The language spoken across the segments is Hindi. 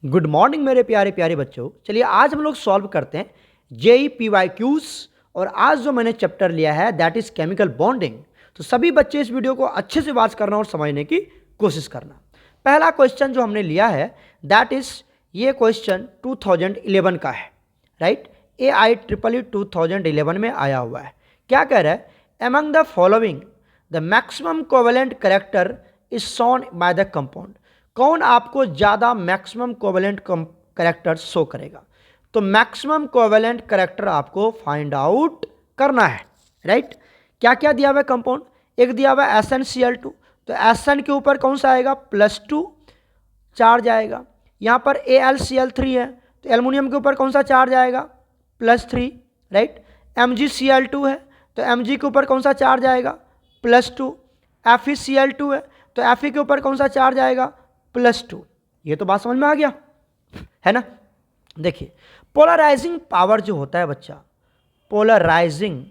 गुड मॉर्निंग मेरे प्यारे प्यारे बच्चों। चलिए आज हम लोग सॉल्व करते हैं जेई PYQs। और आज जो मैंने चैप्टर लिया है दैट इज केमिकल बॉन्डिंग। तो सभी बच्चे इस वीडियो को अच्छे से वॉच करना और समझने की कोशिश करना। पहला क्वेश्चन जो हमने लिया है दैट इज ये क्वेश्चन 2011 का है, राइट। AIEEE 2011 में आया हुआ है। क्या कह रहा है? Among the following the maximum covalent character is shown by the compound. कौन आपको ज़्यादा मैक्सिमम कोवेलेंट कैरेक्टर शो करेगा? तो मैक्सिमम कोवेलेंट कैरेक्टर आपको फाइंड आउट करना है, राइट। क्या क्या दिया हुआ है कंपाउंड? एक दिया हुआ है SnCl2, तो Sn के ऊपर कौन सा आएगा? +2 चार्ज आएगा। यहाँ पर AlCl3 है, तो एल्युमिनियम के ऊपर कौन सा चार्ज आएगा? +3, राइट। MgCl2 है, तो Mg के ऊपर कौन सा चार्ज आएगा? +2। FeCl2 है, तो Fe के ऊपर कौन सा चार्ज आएगा? +2। ये तो बात समझ में आ गया है ना। देखिए पोलराइजिंग पावर जो होता है बच्चा, पोलराइजिंग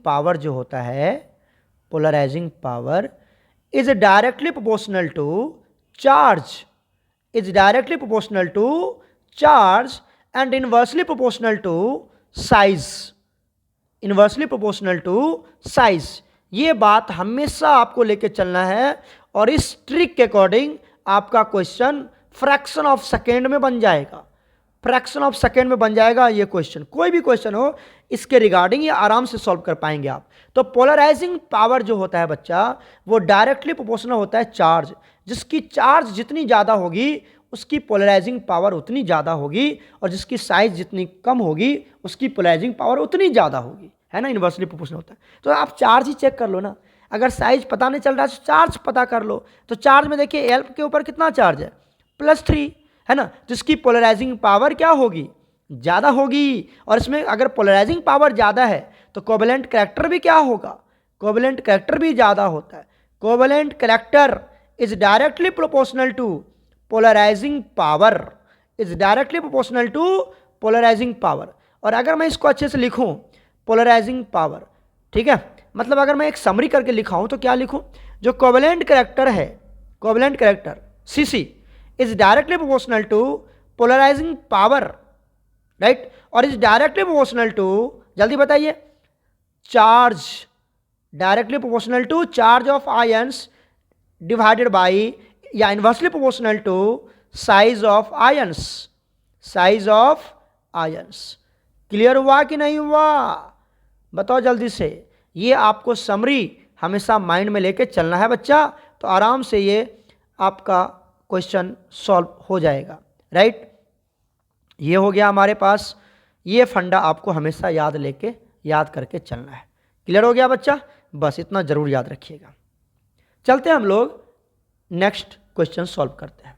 पावर जो होता है, polarising power is directly proportional to charge, and inversely proportional to size. ये बात हमेशा आपको लेके चलना है और इस ट्रिक के अकॉर्डिंग आपका क्वेश्चन फ्रैक्शन ऑफ सेकेंड में बन जाएगा। ये क्वेश्चन कोई भी क्वेश्चन हो इसके रिगार्डिंग ये आराम से सॉल्व कर पाएंगे आप। तो पोलराइजिंग पावर जो होता है बच्चा वो डायरेक्टली प्रोपोर्शनल होता है चार्ज। जिसकी चार्ज जितनी ज़्यादा होगी उसकी पोलराइजिंग पावर उतनी ज़्यादा होगी, और जिसकी साइज जितनी कम होगी उसकी पोलराइजिंग पावर उतनी ज़्यादा होगी, है ना। इन्वर्सली प्रोपोर्शनल होता है। तो आप चार्ज ही चेक कर लो ना। अगर साइज पता नहीं चल रहा है तो चार्ज पता कर लो। तो चार्ज में देखिए एल के ऊपर कितना चार्ज है? +3, है ना। जिसकी पोलराइजिंग पावर क्या होगी? ज़्यादा होगी। और इसमें अगर पोलराइजिंग पावर ज़्यादा है तो कोवेलेंट कैरेक्टर भी क्या होगा? कोवेलेंट कैरेक्टर भी ज़्यादा होता है। Covalent character is directly proportional to polarising power, और अगर मैं इसको अच्छे से लिखूं पोलराइजिंग पावर, ठीक है, मतलब अगर मैं एक समरी करके लिखा हूं तो क्या लिखूं? जो कोवेलेंट कैरेक्टर है, covalent character CC is directly proportional to polarising power, right, और इज डायरेक्टली प्रोपोर्शनल टू, जल्दी बताइए, charge, directly proportional to charge of ions divided by, या inversely proportional to size of ions. Clear हुआ कि नहीं हुआ? बताओ जल्दी से। ये आपको समरी हमेशा माइंड में लेके चलना है बच्चा, तो आराम से ये आपका क्वेश्चन सॉल्व हो जाएगा, राइट। ये हो गया हमारे पास। ये फंडा आपको हमेशा याद करके चलना है। क्लियर हो गया बच्चा? बस इतना जरूर याद रखिएगा। चलते हैं हम लोग नेक्स्ट क्वेश्चन सॉल्व करते हैं।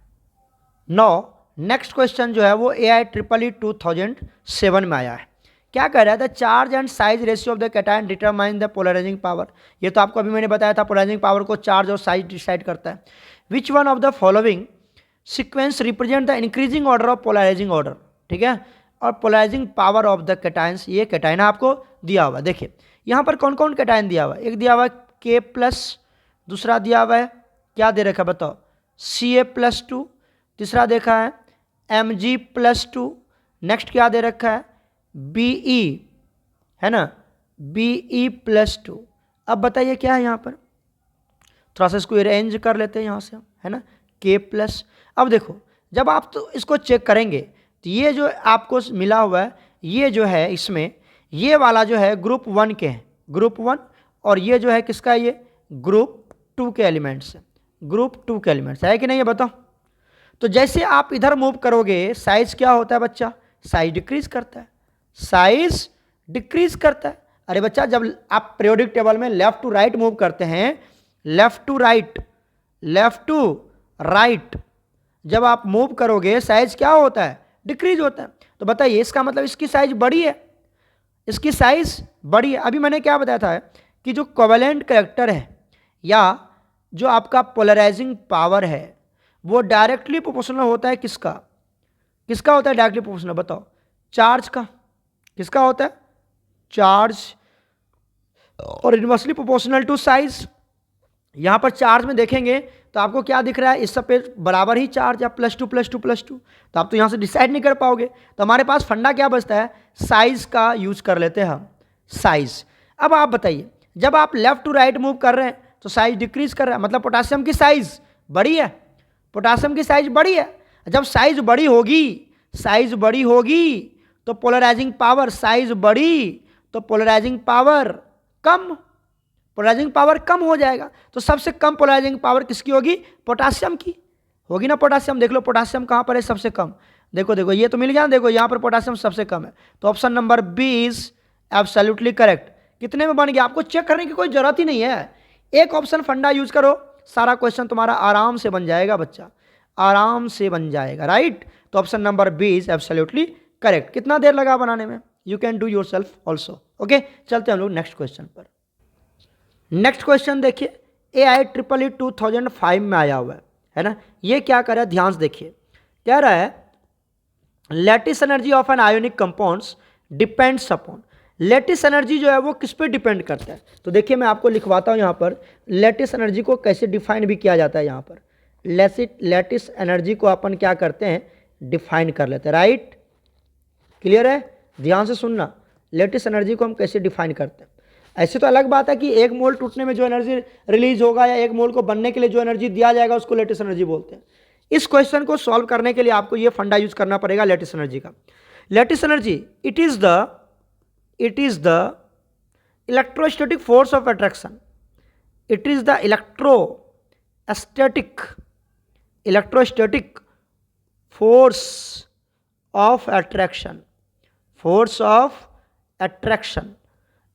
नेक्स्ट क्वेश्चन जो है वो AIEEE 2007 में आया है। क्या कह रहा है? The charge and size ratio of the cation determine the polarising power. ये तो आपको अभी मैंने बताया था, पोलराइजिंग पावर को चार्ज और साइज डिसाइड करता है। Which one of the following sequence represent the increasing order of polarising order, ठीक है, और polarising power of the cations. ये कैटायन आपको दिया हुआ है। देखिए यहाँ पर कौन कौन कैटायन दिया हुआ है? एक दिया हुआ है K+, दूसरा दिया हुआ है, क्या दे रखा है बताओ? Ca+2, तीसरा देखा है Mg+2, नेक्स्ट क्या दे रखा है? Be, है ना, Be+2। अब बताइए क्या है यहाँ पर? थोड़ा सा इसको अरेंज कर लेते हैं यहाँ से, है ना, K+। अब देखो जब आप तो इसको चेक करेंगे तो ये जो आपको मिला हुआ है ये जो है इसमें ये वाला जो है ग्रुप 1 के हैं, ग्रुप 1, और ये जो है किसका? ये ग्रुप 2 के एलिमेंट्स है, ग्रुप 2 के एलिमेंट्स है कि नहीं? ये बताओ। तो जैसे आप इधर मूव करोगे साइज क्या होता है बच्चा? साइज डिक्रीज करता है। अरे बच्चा जब आप पीरियोडिक टेबल में लेफ्ट टू राइट मूव करते हैं, लेफ्ट टू राइट जब आप मूव करोगे साइज क्या होता है? डिक्रीज होता है। तो बताइए इसका मतलब इसकी साइज बड़ी है, इसकी साइज बड़ी है। अभी मैंने क्या बताया था कि जो कोवेलेंट कैरेक्टर है या जो आपका पोलराइजिंग पावर है वो डायरेक्टली प्रोपोर्शनल होता है किसका होता है डायरेक्टली प्रोपोर्शनल? बताओ। चार्ज का। किसका होता है? चार्ज। और इनवर्सली प्रोपोर्शनल टू साइज। यहां पर चार्ज में देखेंगे तो तो आपको क्या दिख रहा है, इस सब पे बराबर ही चार्ज है, +2 +2 +2। तो आप तो यहाँ से डिसाइड नहीं कर पाओगे। तो हमारे पास फंडा क्या बचता है, साइज का यूज कर लेते हैं हम, साइज। अब आप बताइए, जब आप लेफ्ट टू राइट मूव कर रहे हैं तो साइज डिक्रीज कर रहा है, मतलब पोटासियम की साइज बड़ी है, पोटासियम की साइज बड़ी है। जब साइज बड़ी होगी, साइज बड़ी होगी तो पोलराइजिंग पावर, साइज बड़ी तो पोलराइजिंग पावर कम, पोलराइजिंग पावर कम हो जाएगा। तो सबसे कम पोलराइजिंग पावर किसकी होगी, पोटासियम की होगी ना। पोटासियम देख लो, पोटासियम कहाँ पर है सबसे कम, देखो देखो ये तो मिल गया, देखो यहाँ पर पोटासियम सबसे कम है। तो option number B is absolutely correct. कितने में बन गया, आपको चेक करने की कोई जरूरत ही नहीं है, एक ऑप्शन फंडा यूज करो, सारा क्वेश्चन तुम्हारा आराम से बन जाएगा बच्चा, आराम से बन जाएगा, राइट। तो option number B is absolutely correct. कितना देर लगा बनाने में, you can do your self also. Okay, चलते हैं हम लोग नेक्स्ट क्वेश्चन पर। नेक्स्ट क्वेश्चन देखिए, AIEEE 2005 में आया हुआ है ना। ये क्या कर रहा है, ध्यान से देखिए, कह रहा है lattice energy of an ionic compounds depends upon. Lattice energy जो है वो किस पे डिपेंड करता है, तो देखिए मैं आपको लिखवाता हूँ यहाँ पर, लैटिस एनर्जी को कैसे डिफाइन भी किया जाता है। यहाँ पर लैटिस एनर्जी को अपन क्या करते हैं, डिफाइन कर लेते हैं, राइट। क्लियर है, ध्यान से सुनना, लैटिस एनर्जी को हम कैसे डिफाइन करते हैं। ऐसे तो अलग बात है कि एक मोल टूटने में जो एनर्जी रिलीज होगा या एक मोल को बनने के लिए जो एनर्जी दिया जाएगा उसको लैटिस एनर्जी बोलते हैं। इस क्वेश्चन को सॉल्व करने के लिए आपको ये फंडा यूज करना पड़ेगा लैटिस एनर्जी का। Lattice energy, it is the electrostatic force of attraction, it is the electrostatic force of attraction, force of attraction.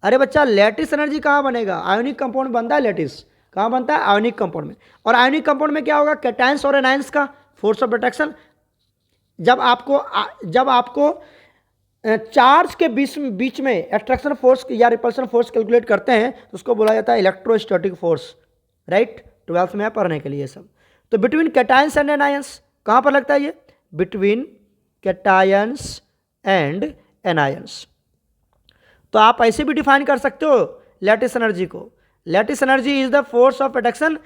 अरे बच्चा, लैटिस एनर्जी कहाँ बनेगा, आयोनिक कंपाउंड बनता है, लैटिस कहाँ बनता है, आयोनिक कंपाउंड में। और आयोनिक कंपाउंड में क्या होगा, कैटायंस और एनायंस का फोर्स ऑफ अट्रैक्शन। जब आपको चार्ज के बीच में अट्रैक्शन फोर्स या रिपल्सन फोर्स कैलकुलेट करते हैं तो उसको बोला जाता है इलेक्ट्रोस्टैटिक फोर्स, राइट। 12th में पढ़ने के लिए सब। तो बिटवीन कैटायंस एंड एनायंस कहाँ पर लगता है ये, बिटवीन कैटायंस एंड एनायंस। तो आप ऐसे भी डिफाइन कर सकते हो लैटिस एनर्जी को, lattice energy is the force of attraction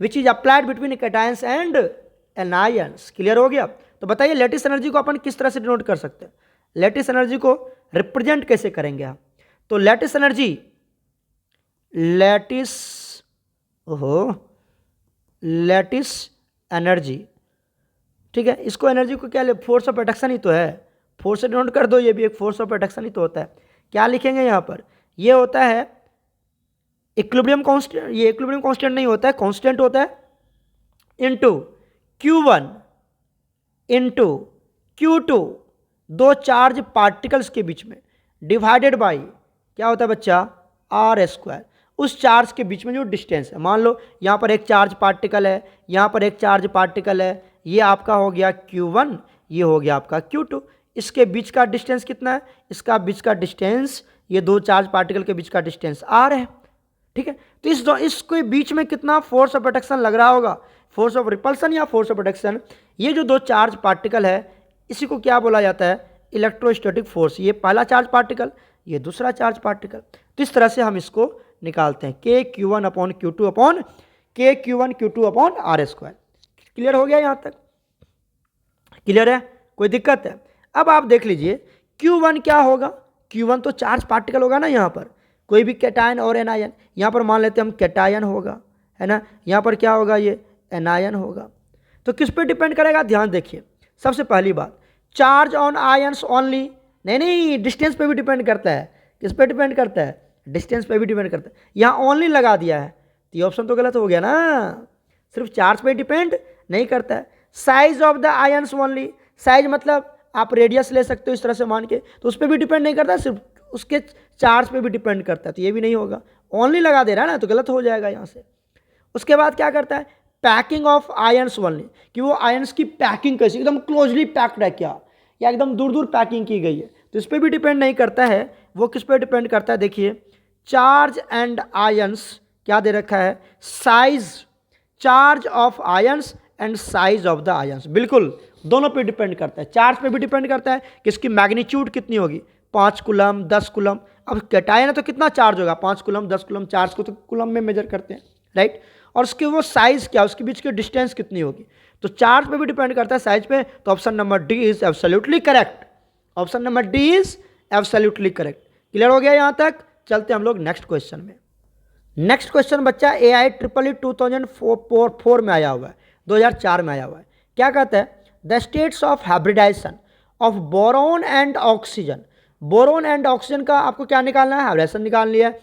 which is applied between cations and anions. Clear हो गया। तो बताइए लैटिस एनर्जी को अपन किस तरह से डिनोट कर सकते हैं, लैटिस एनर्जी को रिप्रेजेंट कैसे करेंगे आप। तो लैटिस एनर्जी, ठीक है, इसको एनर्जी को क्या, फोर्स ऑफ अट्रैक्शन ही तो है, फोर्स से डिनोट कर दो, ये भी एक फोर्स ऑफ अट्रैक्शन ही तो होता है। क्या लिखेंगे यहाँ पर, ये होता है इक्विलिब्रियम कांस्टेंट, ये इक्विलिब्रियम कांस्टेंट नहीं होता है, कांस्टेंट होता है, इनटू Q1 इनटू Q2, दो चार्ज पार्टिकल्स के बीच में, डिवाइडेड बाई क्या होता है बच्चा, R², उस चार्ज के बीच में जो डिस्टेंस है। मान लो यहाँ पर एक चार्ज पार्टिकल है, यहाँ पर एक चार्ज पार्टिकल है, ये आपका हो गया Q1, ये हो गया आपका Q2। इसके बीच का डिस्टेंस कितना है, इसका बीच का डिस्टेंस, ये दो चार्ज पार्टिकल के बीच का डिस्टेंस R है, ठीक है। तो इसके बीच में कितना फोर्स ऑफ अट्रैक्शन लग रहा होगा, फोर्स ऑफ रिपल्सन या फोर्स ऑफ अट्रैक्शन। ये जो दो चार्ज पार्टिकल है इसी को क्या बोला जाता है, इलेक्ट्रोस्टैटिक फोर्स। ये पहला चार्ज पार्टिकल, ये दूसरा चार्ज पार्टिकल। तो इस तरह से हम इसको निकालते हैं, KQ1/Q2/R²। क्लियर हो गया यहाँ तक, क्लियर है, कोई दिक्कत है। अब आप देख लीजिए Q1 क्या होगा, Q1 तो चार्ज पार्टिकल होगा ना, यहाँ पर कोई भी कैटायन और एनायन, यहाँ पर मान लेते हैं हम कैटायन होगा, है ना, यहाँ पर क्या होगा, ये एनायन होगा। तो किस पे डिपेंड करेगा, ध्यान देखिए। सबसे पहली बात, चार्ज ऑन आयंस ओनली, नहीं, डिस्टेंस पे भी डिपेंड करता है। किस पे डिपेंड करता है, डिस्टेंस पे भी डिपेंड करता है। यहाँ ओनली लगा दिया है तो ये ऑप्शन तो गलत हो गया ना, सिर्फ चार्ज पे डिपेंड नहीं करता है। Size of the ions only, size मतलब आप रेडियस ले सकते हो इस तरह से मान के, तो उस पर भी डिपेंड नहीं करता, सिर्फ उसके चार्ज पे भी डिपेंड करता है, तो ये भी नहीं होगा। ओनली लगा दे रहा है ना, तो गलत हो जाएगा यहाँ से। उसके बाद क्या करता है, पैकिंग ऑफ आयंस ओनली, कि वो आयंस की पैकिंग कैसी, एकदम क्लोजली पैक्ड है क्या, या एकदम दूर दूर पैकिंग की गई है, तो इस पर भी डिपेंड नहीं करता है। वो किस पे डिपेंड करता है, देखिए चार्ज एंड आयंस क्या दे रखा है, size, charge of ions and size of the ions, बिल्कुल दोनों पे डिपेंड करता है। चार्ज पे भी डिपेंड करता है कि इसकी मैग्नीट्यूड कितनी होगी, 5 कूलम 10 कूलम। अब कैटायन है तो कितना चार्ज होगा, 5 कूलम 10 कूलम, चार्ज को तो कूलम में मेजर करते हैं, राइट। और उसकी वो साइज क्या, उसके बीच की डिस्टेंस कितनी होगी। तो चार्ज पे भी डिपेंड करता है, साइज पे। तो option number D is absolutely correct. Option number D is absolutely correct. Clear हो गया यहां तक। चलते हम लोग नेक्स्ट क्वेश्चन में। नेक्स्ट क्वेश्चन बच्चा AI 2004 में आया हुआ है, 2004 में आया हुआ है। क्या कहता है, the states of hybridisation of boron and oxygen. Boron and oxygen का आपको क्या निकालना है, हाइब्रिडाइजेशन निकाल लिया है।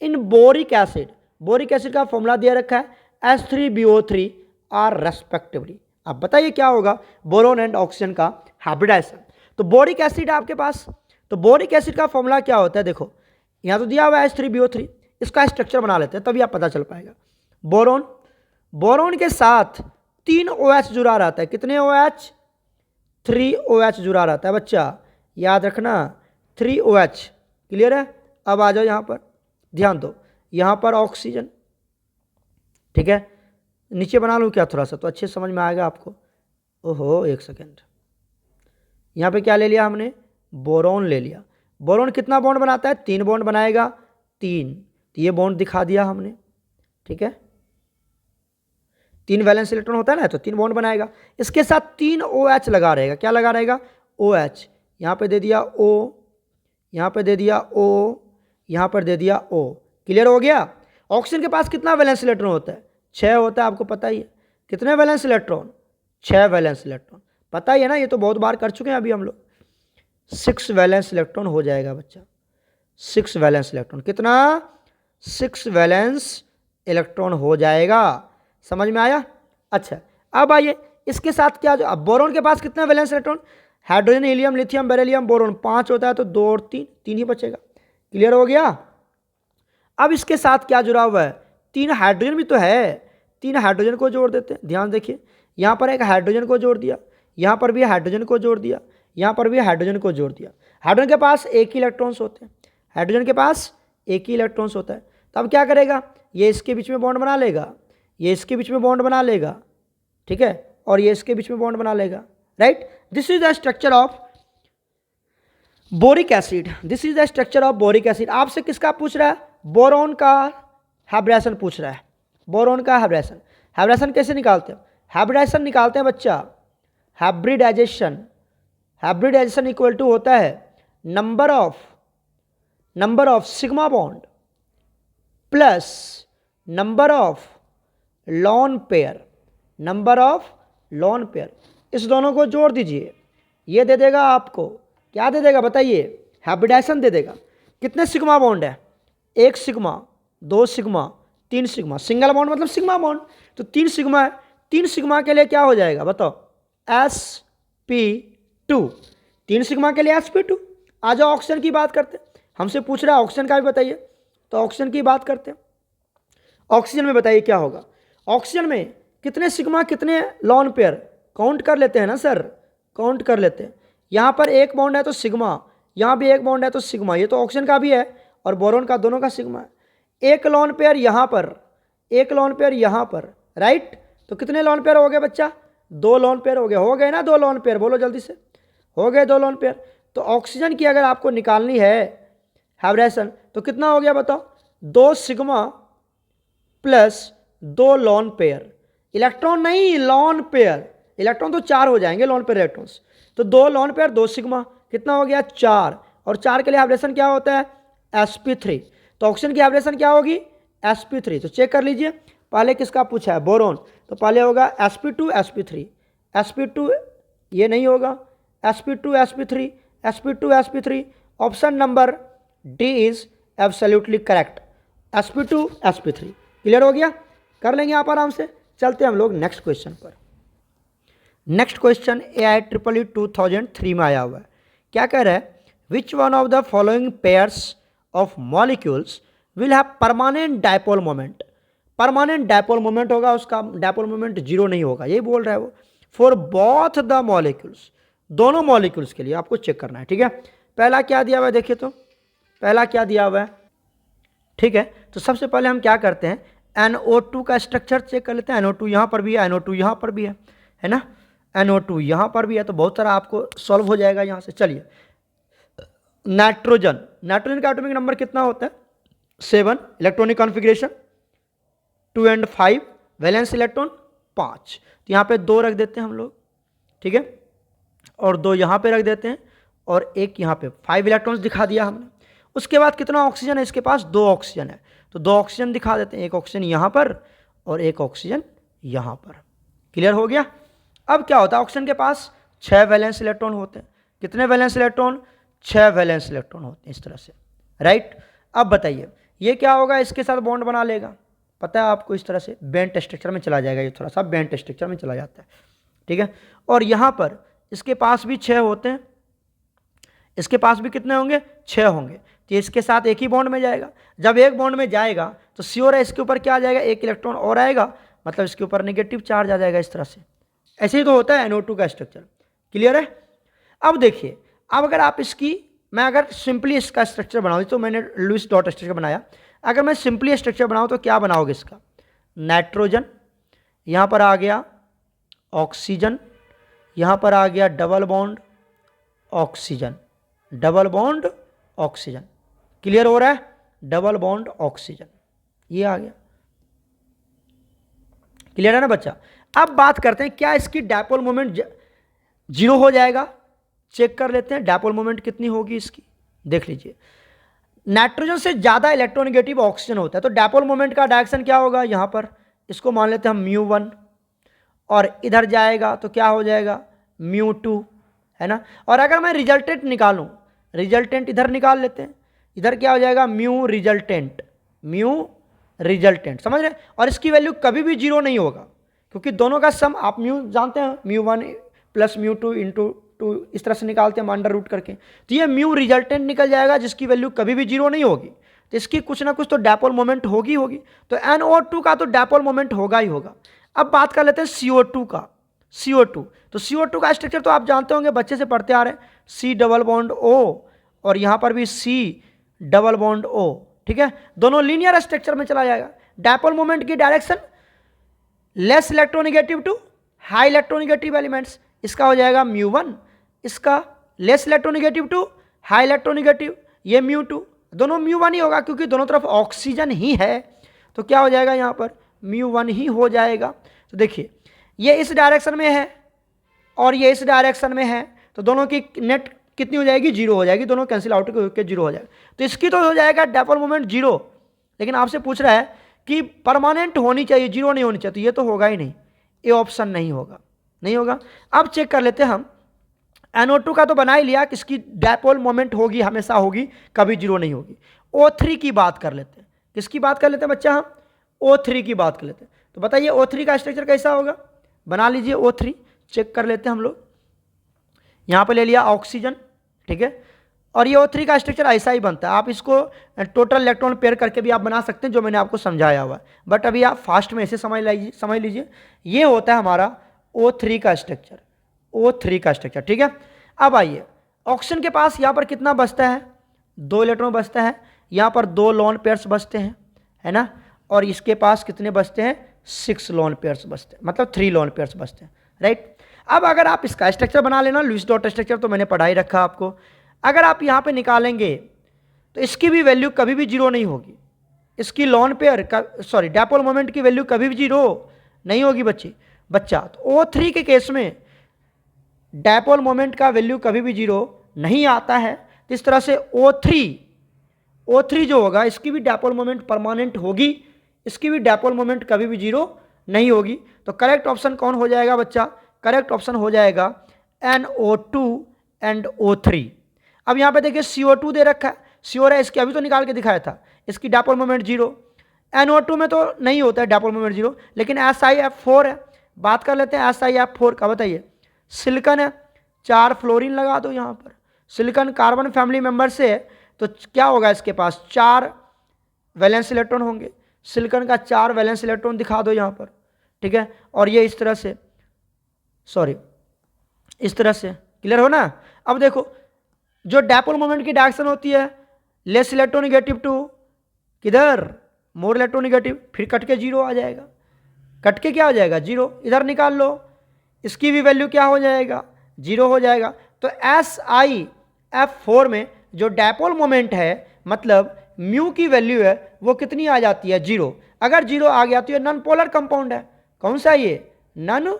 In boric acid, boric acid का फॉर्मूला दिया रखा है H3BO3 आर रेस्पेक्टिवली। अब बताइए क्या होगा बोरोन एंड ऑक्सीजन का हाइब्रिडाइजेशन। तो बोरिक एसिड आपके पास, तो बोरिक एसिड का फॉर्मूला क्या होता है, देखो यहां तो दिया हुआ है H3BO3, इसका स्ट्रक्चर बना लेते हैं तभी आप पता चल पाएगा। बोरोन, बोरोन के साथ 3 OH जुड़ा रहता है। कितने OH, 3 OH जुड़ा रहता है बच्चा, याद रखना 3 OH। क्लियर है। अब आ जाओ यहां पर, ध्यान दो, यहां पर ऑक्सीजन, ठीक है। नीचे बना लूं क्या थोड़ा सा, तो अच्छे समझ में आएगा आपको। ओहो एक सेकेंड, यहां पे क्या ले लिया हमने, बोरोन ले लिया। बोरोन कितना बॉन्ड बनाता है, 3 बॉन्ड बनाएगा, 3। तो ये बॉन्ड दिखा दिया हमने, ठीक है। 3 वैलेंस इलेक्ट्रॉन होता है ना, तो 3 बॉन्ड बनाएगा। इसके साथ 3 OH लगा रहेगा। क्या लगा रहेगा, OH। यहां पे दे दिया O, यहां पे दे दिया O, यहां पर दे दिया O। क्लियर हो गया। ऑक्सीजन के पास कितना वैलेंस इलेक्ट्रॉन होता है, 6 होता है, आपको पता ही है। कितने वैलेंस इलेक्ट्रॉन, 6 वैलेंस इलेक्ट्रॉन, पता ही है ना, ये तो बहुत बार कर चुके हैं अभी हम लोग। 6 वैलेंस इलेक्ट्रॉन हो जाएगा बच्चा, 6 वैलेंस इलेक्ट्रॉन। कितना, 6 वैलेंस इलेक्ट्रॉन हो जाएगा। समझ में आया। अच्छा अब आइए इसके साथ क्या, अब बोरोन के पास कितना valence electron, hydrogen helium lithium beryllium boron 5 होता है, तो 2 और 3, 3 ही बचेगा। क्लियर हो गया। अब इसके साथ क्या जुड़ा हुआ है, 3 हाइड्रोजन भी तो है, 3 हाइड्रोजन को जोड़ देते हैं। ध्यान देखिए, यहां पर एक हाइड्रोजन को जोड़ दिया, यहां पर भी हाइड्रोजन को जोड़ दिया, यहां पर भी हाइड्रोजन को जोड़ दिया। हाइड्रोजन के पास एक ही इलेक्ट्रॉन्स होते हैं, हाइड्रोजन के पास एक ही इलेक्ट्रॉन्स होता है। तब क्या करेगा, ये इसके बीच में बॉन्ड बना लेगा, ये इसके बीच में बॉन्ड बना लेगा, ठीक है, और ये इसके बीच में बॉन्ड बना लेगा, right. This is the structure of boric acid, this is the structure of boric acid. आपसे किसका पूछ रहा है, बोरोन का हाइब्रिडाइजेशन पूछ रहा है, बोरोन का हाइब्रिडाइजेशन। हाइब्रिडाइजेशन कैसे निकालते हैं, हाइब्रिडाइजेशन निकालते हैं बच्चा, हाइब्रिडाइजेशन, हाइब्रिडाइजेशन इक्वल टू होता है number of sigma bond plus number of lone pair, number of lone pair. इस दोनों को जोड़ दीजिए, ये दे देगा आपको, क्या दे देगा बताइए, हाइब्रिडाइजेशन दे देगा। कितने सिग्मा बॉन्ड है, 1 sigma, 2 sigma, 3 sigma. Single bond मतलब सिग्मा बॉन्ड, तो 3 सिग्मा है। 3 सिग्मा के लिए क्या हो जाएगा बताओ, sp2। 3 सिग्मा के लिए sp2। आ जाओ ऑक्सीजन की बात करते हैं, हमसे पूछ रहा है ऑक्सीजन का भी बताइए, तो ऑक्सीजन की बात करते हैं। ऑक्सीजन में बताइए क्या होगा, ऑक्सीजन में कितने सिग्मा कितने लॉन पेयर, काउंट कर लेते हैं ना सर, काउंट कर लेते हैं। यहाँ पर एक बॉन्ड है तो सिग्मा, यहाँ भी एक बॉन्ड है तो सिग्मा, ये तो ऑक्सीजन का भी है और बोरोन का, दोनों का सिग्मा है। एक लॉन पेयर यहाँ पर, एक लॉन पेयर यहाँ पर, राइट। तो कितने लॉन पेयर हो गए बच्चा, 2 लॉन पेयर हो गए, हो गए ना 2 लॉन पेयर, बोलो जल्दी से, हो गए 2 लॉन पेयर। तो ऑक्सीजन की अगर आपको निकालनी है हाइब्रिडाइजेशन, तो कितना हो गया बताओ, 2 sigma plus 2 lone pair, electron नहीं लॉन पेयर, इलेक्ट्रॉन तो 4 हो जाएंगे लॉन पेयर इलेक्ट्रॉन्स। तो 2 लॉन पेयर 2 सिग्मा, कितना हो गया 4, और 4 के लिए हाइब्रिडेशन क्या होता है sp3। तो ऑक्सीजन की हाइब्रिडेशन क्या होगी sp3। तो चेक कर लीजिए, पहले किसका पूछा है, बोरोन, तो पहले होगा sp2 sp3, sp2 ये नहीं होगा, sp2 sp3, sp2 sp3। Option number D is absolutely correct, sp2 sp3। Clear हो गया, कर लेंगे आप आराम से। चलते हम लोग नेक्स्ट क्वेश्चन पर। नेक्स्ट क्वेश्चन AI 2003 में आया हुआ है। क्या कह रहा है, which one of the following pairs of molecules will have permanent dipole moment. Permanent dipole moment होगा, उसका डायपोल मोमेंट 0 नहीं होगा, ये बोल रहा है वो। फॉर बोथ द मॉलिक्यूल्स, दोनों मॉलिक्यूल्स के लिए आपको चेक करना है, ठीक है। पहला क्या दिया हुआ है देखिए, तो पहला क्या दिया हुआ है, ठीक है। तो सबसे पहले हम क्या करते हैं, NO2 का स्ट्रक्चर चेक कर लेते हैं। NO2 यहाँ पर भी है, NO2 यहाँ पर भी है ना, NO2 यहाँ पर भी है, तो बहुत सारा आपको सॉल्व हो जाएगा यहाँ से। चलिए, नाइट्रोजन, नाइट्रोजन का एटॉमिक नंबर कितना होता है 7, electronic configuration 2 and 5, valence electron 5, तो यहाँ पे 2 रख देते हैं हम लोग, ठीक है, और 2 यहाँ पे रख देते हैं और एक यहाँ पे 5 इलेक्ट्रॉन्स दिखा दिया हमने। उसके बाद कितना ऑक्सीजन है इसके पास, 2 ऑक्सीजन है, तो 2 ऑक्सीजन दिखा देते हैं, एक ऑक्सीजन यहाँ पर और एक ऑक्सीजन यहाँ पर। क्लियर हो गया। अब क्या होता है, ऑक्सीजन के पास 6 वैलेंस इलेक्ट्रॉन होते हैं। कितने वैलेंस इलेक्ट्रॉन, 6 वैलेंस इलेक्ट्रॉन होते हैं इस तरह से, राइट। अब बताइए ये क्या होगा, इसके साथ बॉन्ड बना लेगा, पता है आपको, इस तरह से बेंट स्ट्रक्चर में चला जाएगा, ये थोड़ा सा बेंट स्ट्रक्चर में चला जाता है, ठीक है। और यहाँ पर इसके पास भी 6 होते हैं, इसके पास भी कितने होंगे, 6 होंगे, तो इसके साथ एक ही बॉन्ड में जाएगा। जब एक बॉन्ड में जाएगा तो श्योर है इसके ऊपर क्या आ जाएगा, एक इलेक्ट्रॉन और आएगा, मतलब इसके ऊपर नेगेटिव चार्ज आ जाएगा इस तरह से। ऐसे ही तो होता है NO2 का स्ट्रक्चर। क्लियर है। अब देखिए, अब अगर आप इसकी, मैं अगर सिंपली इसका स्ट्रक्चर बनाऊँ, तो मैंने लुईस डॉट स्ट्रक्चर बनाया, अगर मैं सिंपली स्ट्रक्चर बनाऊँ तो क्या बनाओगे इसका, नाइट्रोजन, यहाँ पर आ गया ऑक्सीजन, यहाँ पर आ गया double bond oxygen, double bond oxygen. Clear हो रहा है, डबल बॉन्ड ऑक्सीजन ये आ गया। क्लियर है ना बच्चा। अब बात करते हैं क्या इसकी डायपोल मोमेंट 0 हो जाएगा, चेक कर लेते हैं डायपोल मोमेंट कितनी होगी इसकी। देख लीजिए, नाइट्रोजन से ज़्यादा इलेक्ट्रोनेगेटिव ऑक्सीजन होता है, तो डायपोल मोमेंट का डायरेक्शन क्या होगा, यहाँ पर इसको मान लेते हैं हम μ1, और इधर जाएगा तो क्या हो जाएगा μ2, है ना। और अगर मैं रिजल्टेंट निकालूं, रिजल्टेंट इधर निकाल लेते हैं, इधर क्या हो जाएगा म्यू रिजल्टेंट, समझ रहे हैं। और इसकी वैल्यू कभी भी 0 नहीं होगा, क्योंकि दोनों का सम आप म्यू जानते हैं, μ1 + μ2 × 2 इस तरह से निकालते हैं अंडर रूट करके, तो ये म्यू रिजल्टेंट निकल जाएगा जिसकी वैल्यू कभी भी 0 नहीं होगी, तो इसकी कुछ ना कुछ तो डायपोल मोमेंट होगी। तो NO2 का तो डायपोल मोमेंट होगा ही होगा। अब बात कर लेते हैं CO2 का। CO2, तो CO2 का स्ट्रक्चर तो आप जानते होंगे, बच्चे से पढ़ते आ रहे हैं, C डबल बॉन्ड O, और यहाँ पर भी C डबल बॉन्ड O, ठीक है, दोनों लीनियर स्ट्रक्चर में चला जाएगा। डायपोल मोमेंट की direction less electronegative to high electronegative elements, इसका हो जाएगा μ1, इसका less electronegative to high electronegative ये μ2, दोनों μ1 ही होगा क्योंकि दोनों तरफ ऑक्सीजन ही है, तो क्या हो जाएगा यहाँ पर μ1 ही हो जाएगा। तो देखिए ये इस डायरेक्शन में है और ये इस डायरेक्शन में है, तो दोनों की नेट कितनी हो जाएगी, 0 हो जाएगी, दोनों कैंसिल आउट के 0 हो जाएगा। तो इसकी तो हो जाएगा डायपोल मोमेंट 0, लेकिन आपसे पूछ रहा है कि परमानेंट होनी चाहिए, 0 नहीं होनी चाहिए, तो ये तो होगा ही नहीं, ये ऑप्शन नहीं होगा, नहीं होगा। अब चेक कर लेते हैं हम, NO2 का तो बना ही लिया कि इसकी डायपोल मोमेंट होगी, हमेशा होगी, कभी 0 नहीं होगी। O3 की बात कर लेते हैं, किसकी बात कर लेते हैं बच्चा, हम O3 की बात कर लेते हैं। तो बताइए O3 का स्ट्रक्चर कैसा होगा, बना लीजिए O3, चेक कर लेते हैं हम लोग। यहाँ पे ले लिया ऑक्सीजन, ठीक है, और ये O3 का स्ट्रक्चर ऐसा ही बनता है। आप इसको टोटल इलेक्ट्रॉन पेयर करके भी आप बना सकते हैं, जो मैंने आपको समझाया हुआ है, बट अभी आप फास्ट में ऐसे समझ लीजिए। ये होता है हमारा O3 का स्ट्रक्चर, O3 का स्ट्रक्चर, ठीक है। अब आइए, ऑक्सीजन के पास यहाँ पर कितना बचता है, 2 इलेक्ट्रॉन बचता है, यहाँ पर 2 लोन पेयर्स बचते हैं, है ना, और इसके पास कितने बचते हैं, 6 लोन पेयर्स बचते हैं, मतलब 3 लोन पेयर्स बचते हैं, राइट। अब अगर आप इसका स्ट्रक्चर बना लेना, लुईस डॉट स्ट्रक्चर तो मैंने पढ़ा ही रखा आपको, अगर आप यहाँ पे निकालेंगे तो इसकी भी वैल्यू कभी भी 0 नहीं होगी, इसकी लोन पेयर का डायपोल मोमेंट की वैल्यू कभी भी 0 नहीं होगी बच्चा। तो O3 के केस में डायपोल मोमेंट का वैल्यू कभी भी 0 नहीं आता है, तो इस तरह से O3 जो होगा इसकी भी डायपोल मोमेंट परमानेंट होगी, इसकी भी डायपोल मोमेंट कभी भी 0 नहीं होगी। तो करेक्ट ऑप्शन कौन हो जाएगा बच्चा, करेक्ट ऑप्शन हो जाएगा NO2 एंड O3। अब यहाँ पे देखिए CO2 दे रखा है, श्योर है, इसकी अभी तो निकाल के दिखाया था, इसकी डायपोल मोमेंट 0, NO2 में तो नहीं होता है डायपोल मोमेंट 0, लेकिन SiF4 है। बात कर लेते हैं SiF4 का, बताइए, सिलिकॉन है, 4 फ्लोरीन लगा दो यहाँ पर, सिलिकॉन कार्बन फैमिली मेंबर से है, तो क्या होगा, इसके पास 4 वैलेंस इलेक्ट्रॉन होंगे, सिलिकॉन का 4 वैलेंस इलेक्ट्रॉन दिखा दो यहाँ पर, ठीक है, और ये इस तरह से, इस तरह से, क्लियर हो ना। अब देखो जो डायपोल मोमेंट की डायरेक्शन होती है लेस इलेक्ट्रोनेगेटिव टू किधर, मोर इलेक्ट्रोनेगेटिव, फिर कट के 0 आ जाएगा, कट के क्या हो जाएगा 0, इधर निकाल लो, इसकी भी वैल्यू क्या हो जाएगा 0 हो जाएगा। तो SiF4 में जो डायपोल मोमेंट है, मतलब म्यू की वैल्यू है वो कितनी आ जाती है, 0। अगर 0 आ गया तो ये नॉन पोलर कंपाउंड है। कौन सा ये, नॉन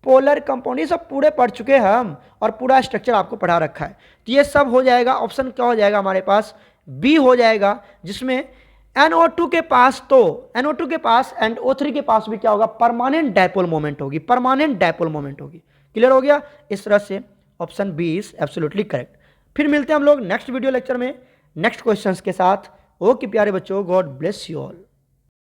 पोलर कंपाउंड। ये सब पूरे पढ़ चुके हैं हम और पूरा स्ट्रक्चर आपको पढ़ा रखा है। तो ये सब हो जाएगा, ऑप्शन क्या हो जाएगा हमारे पास, बी हो जाएगा, जिसमें NO2 के पास, तो NO2 के पास एंड O3 के पास भी क्या होगा, परमानेंट डायपोल मोमेंट होगी, परमानेंट डायपोल मोमेंट होगी। क्लियर हो गया। इस तरह से option B is absolutely correct. फिर मिलते हैं हम लोग नेक्स्ट वीडियो लेक्चर में नेक्स्ट क्वेश्चंस के साथ। ओके प्यारे बच्चों, गॉड ब्लेस यू ऑल।